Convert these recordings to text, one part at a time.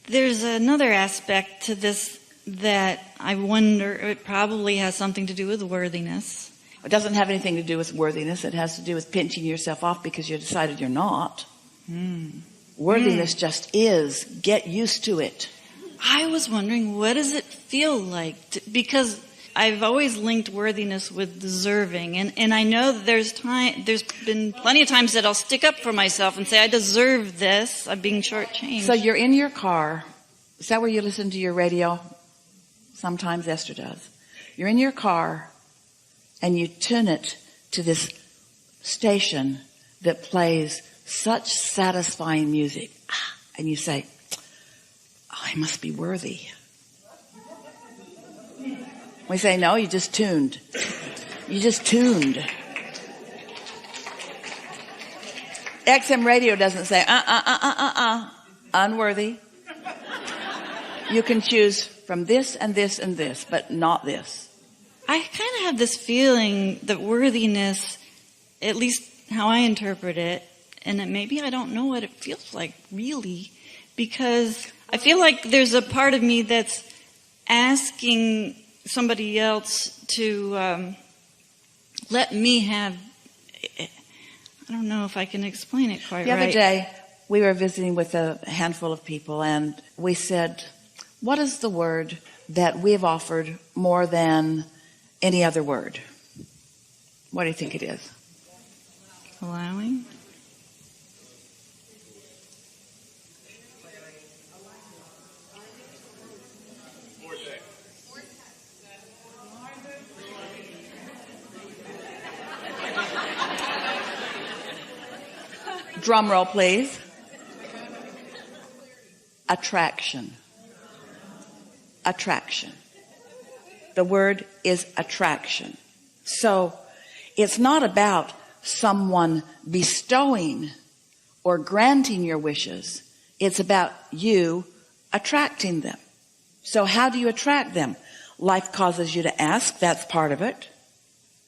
There's another aspect to this that I wonder, it probably has something to do with worthiness. It doesn't have anything to do with worthiness. It has to do with pinching yourself off because you decided you're not. Worthiness just is. Get used to it. I was wondering, what does it feel like? Because I've always linked worthiness with deserving. And I know that there's been plenty of times that I'll stick up for myself and say, I deserve this. I'm being shortchanged. So you're in your car. Is that where you listen to your radio? Sometimes Esther does. You're in your car and you tune it to this station that plays such satisfying music. And you say, I must be worthy. We say, no, you just tuned. You just tuned. XM radio doesn't say, unworthy. You can choose from this and this and this, but not this. I kind of have this feeling that worthiness, at least how I interpret it, and that maybe I don't know what it feels like really, because I feel like there's a part of me that's asking somebody else to let me have, I don't know if I can explain it quite right. The other day, we were visiting with a handful of people, and we said, what is the word that we've offered more than any other word? What do you think it is? Allowing? Drum roll, please. Attraction. Attraction. The word is attraction. So it's not about someone bestowing or granting your wishes. It's about you attracting them. So how do you attract them? Life causes you to ask. That's part of it.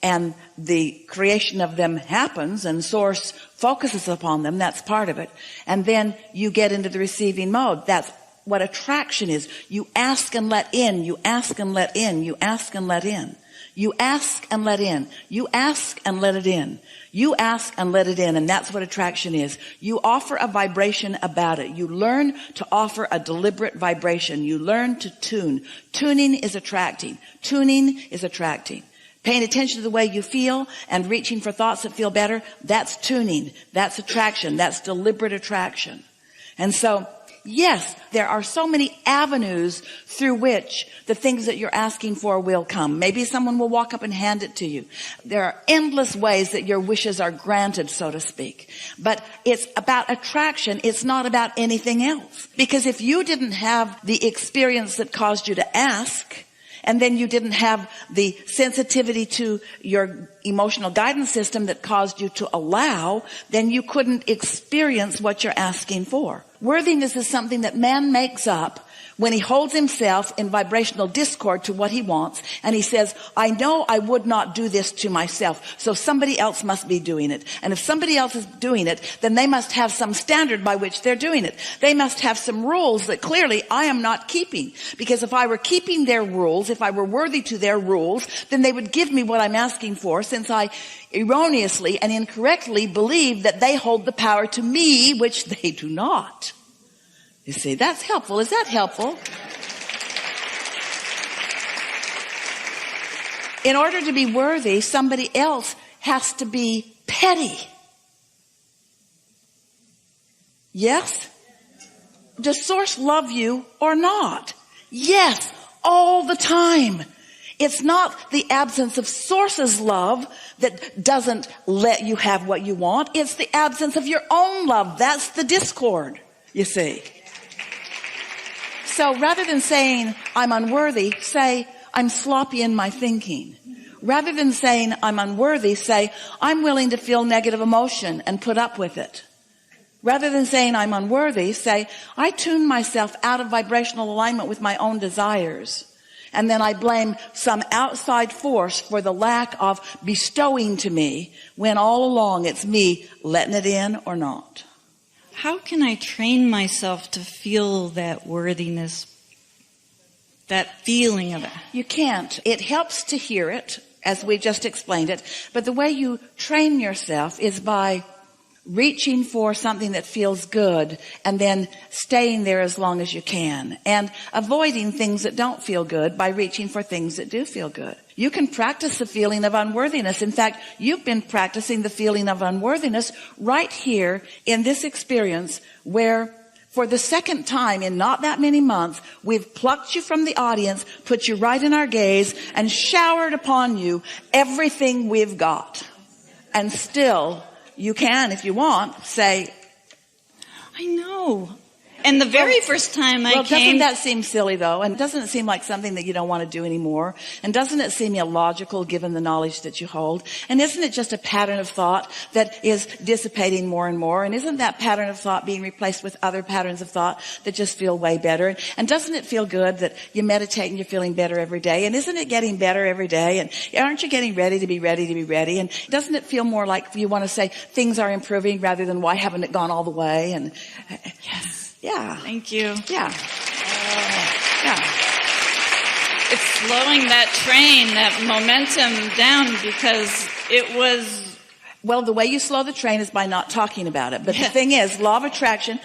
And the creation of them happens, and source focuses upon them. That's part of it. And then you get into the receiving mode. That's what attraction is. You ask and let in. You ask and let in. You ask and let in. You ask and let in. You ask and let it in. You ask and let it in. And that's what attraction is. You offer a vibration about it. You learn to offer a deliberate vibration. You learn to tune. Tuning is attracting. Tuning is attracting. Paying attention to the way you feel and reaching for thoughts that feel better, that's tuning. That's attraction. That's deliberate attraction. And so, yes, there are so many avenues through which the things that you're asking for will come. Maybe someone will walk up and hand it to you. There are endless ways that your wishes are granted, so to speak. But it's about attraction. It's not about anything else. Because if you didn't have the experience that caused you to ask, and then you didn't have the sensitivity to your emotional guidance system that caused you to allow, then you couldn't experience what you're asking for. Worthiness is something that man makes up when he holds himself in vibrational discord to what he wants, and he says, I know I would not do this to myself, so somebody else must be doing it. And if somebody else is doing it, then they must have some standard by which they're doing it. They must have some rules that clearly I am not keeping. Because if I were keeping their rules, if I were worthy to their rules, then they would give me what I'm asking for, since I erroneously and incorrectly believe that they hold the power to me, which they do not. You see, that's helpful. Is that helpful? In order to be worthy, somebody else has to be petty. Yes? Does Source love you or not? Yes, all the time. It's not the absence of Source's love that doesn't let you have what you want. It's the absence of your own love. That's the discord, you see. So rather than saying, I'm unworthy, say, I'm sloppy in my thinking. Rather than saying, I'm unworthy, say, I'm willing to feel negative emotion and put up with it. Rather than saying, I'm unworthy, say, I tune myself out of vibrational alignment with my own desires. And then I blame some outside force for the lack of bestowing to me, when all along it's me letting it in or not. how can I train myself to feel that worthiness, that feeling of it? You can't. It helps to hear it, as we just explained it. But the way you train yourself is by reaching for something that feels good and then staying there as long as you can, and avoiding things that don't feel good by reaching for things that do feel good. You can practice the feeling of unworthiness. In fact, you've been practicing the feeling of unworthiness right here in this experience, where for the second time in not that many months, we've plucked you from the audience, put you right in our gaze, and showered upon you everything we've got. And still, you can, if you want, say, I know. And the very first time I came... doesn't that seem silly, though? And doesn't it seem like something that you don't want to do anymore? And doesn't it seem illogical given the knowledge that you hold? And isn't it just a pattern of thought that is dissipating more and more? And isn't that pattern of thought being replaced with other patterns of thought that just feel way better? And doesn't it feel good that you meditate and you're feeling better every day? And isn't it getting better every day? And aren't you getting ready to be ready to be ready? And doesn't it feel more like you want to say things are improving rather than why haven't it gone all the way? And yes. Yeah. Thank you. Yeah. Yeah. It's slowing that train, that momentum down, because it was... Well, the way you slow the train is by not talking about it. But the thing is, law of attraction,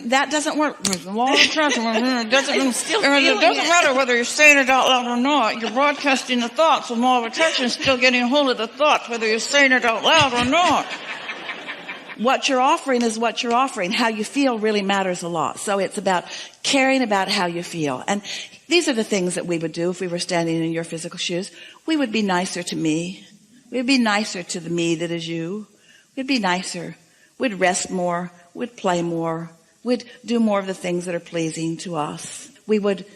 that doesn't work. Law of attraction, it doesn't matter whether you're saying it out loud or not. You're broadcasting the thoughts, and law of attraction is still getting a hold of the thoughts, whether you're saying it out loud or not. What you're offering is what you're offering. How you feel really matters a lot. So it's about caring about how you feel. And these are the things that we would do if we were standing in your physical shoes. We would be nicer to me. We'd be nicer to the me that is you. We'd be nicer. We'd rest more. We'd play more. We'd do more of the things that are pleasing to us. We would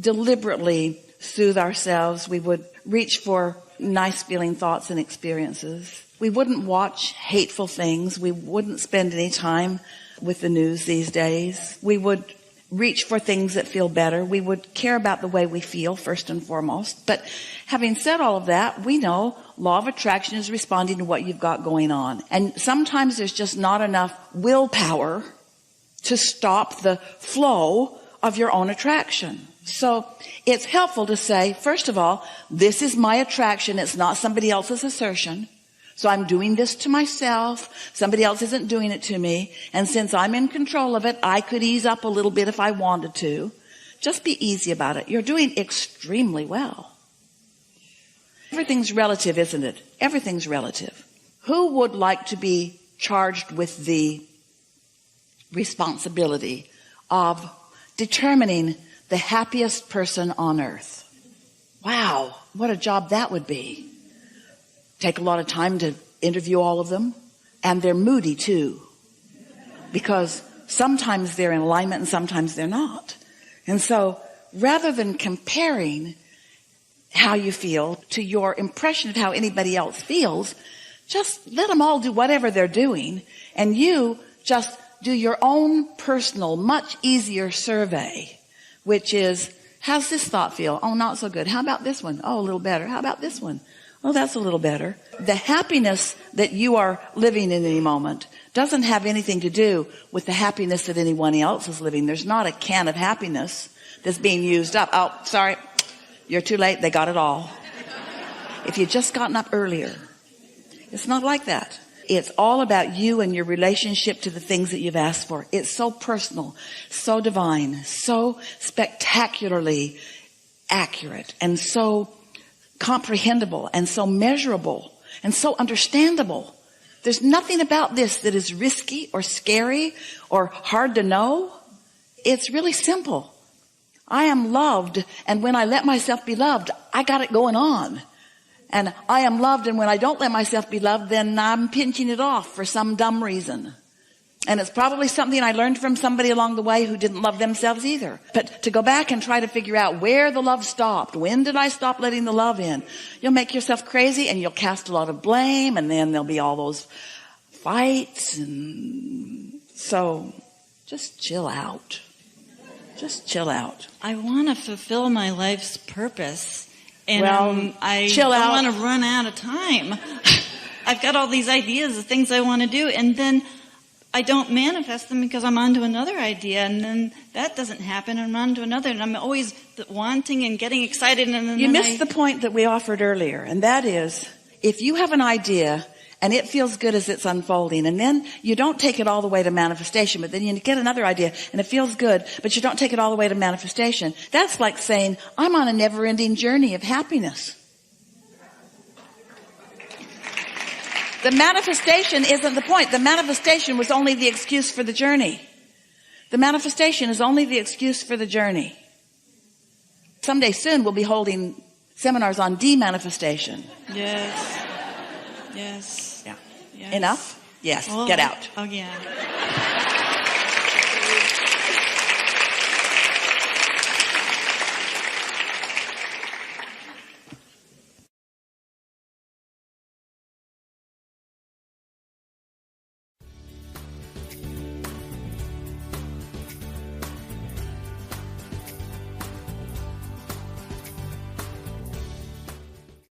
deliberately soothe ourselves. We would reach for nice feeling thoughts and experiences. We wouldn't watch hateful things. We wouldn't spend any time with the news these days. We would reach for things that feel better. We would care about the way we feel first and foremost. But having said all of that, we know law of attraction is responding to what you've got going on. And sometimes there's just not enough willpower to stop the flow of your own attraction. So it's helpful to say, first of all, this is my attraction. It's not somebody else's assertion. So I'm doing this to myself. Somebody else isn't doing it to me. And since I'm in control of it, I could ease up a little bit if I wanted to. Just be easy about it. You're doing extremely well. Everything's relative, isn't it? Everything's relative. Who would like to be charged with the responsibility of determining the happiest person on earth? Wow, what a job that would be. Take a lot of time to interview all of them. And they're moody too. Because sometimes they're in alignment and sometimes they're not. And so rather than comparing how you feel to your impression of how anybody else feels, just let them all do whatever they're doing. And you just do your own personal, much easier survey, which is, how's this thought feel? Oh, not so good. How about this one? Oh, a little better. How about this one? Oh, that's a little better. The happiness that you are living in any moment doesn't have anything to do with the happiness that anyone else is living. There's not a can of happiness that's being used up. Oh, sorry. You're too late. They got it all. If you'd just gotten up earlier. It's not like that. It's all about you and your relationship to the things that you've asked for. It's so personal, so divine, so spectacularly accurate, and so comprehensible, and so measurable, and so understandable. There's nothing about this that is risky or scary or hard to know. It's really simple. I am loved, and when I let myself be loved, I got it going on. And I am loved, and when I don't let myself be loved, then I'm pinching it off for some dumb reason. And it's probably something I learned from somebody along the way who didn't love themselves either. But to go back and try to figure out where the love stopped, when did I stop letting the love in? You'll make yourself crazy, and you'll cast a lot of blame, and then there'll be all those fights. And so just chill out. Just chill out. I want to fulfill my life's purpose. And I chill don't out. want to run out of time. I've got all these ideas of things I want to do. And then I don't manifest them because I'm on to another idea, and then that doesn't happen, and I'm on to another, and I'm always wanting and getting excited, and then you missed the point that we offered earlier, and that is, if you have an idea and it feels good as it's unfolding, and then you don't take it all the way to manifestation, but then you get another idea and it feels good, but you don't take it all the way to manifestation. That's like saying, I'm on a never-ending journey of happiness. The manifestation isn't the point. The manifestation was only the excuse for the journey. The manifestation is only the excuse for the journey. Someday soon we'll be holding seminars on demanifestation. Yes. Yes. Yeah. Yes. Enough? Yes. Oh, Get out. Oh, yeah.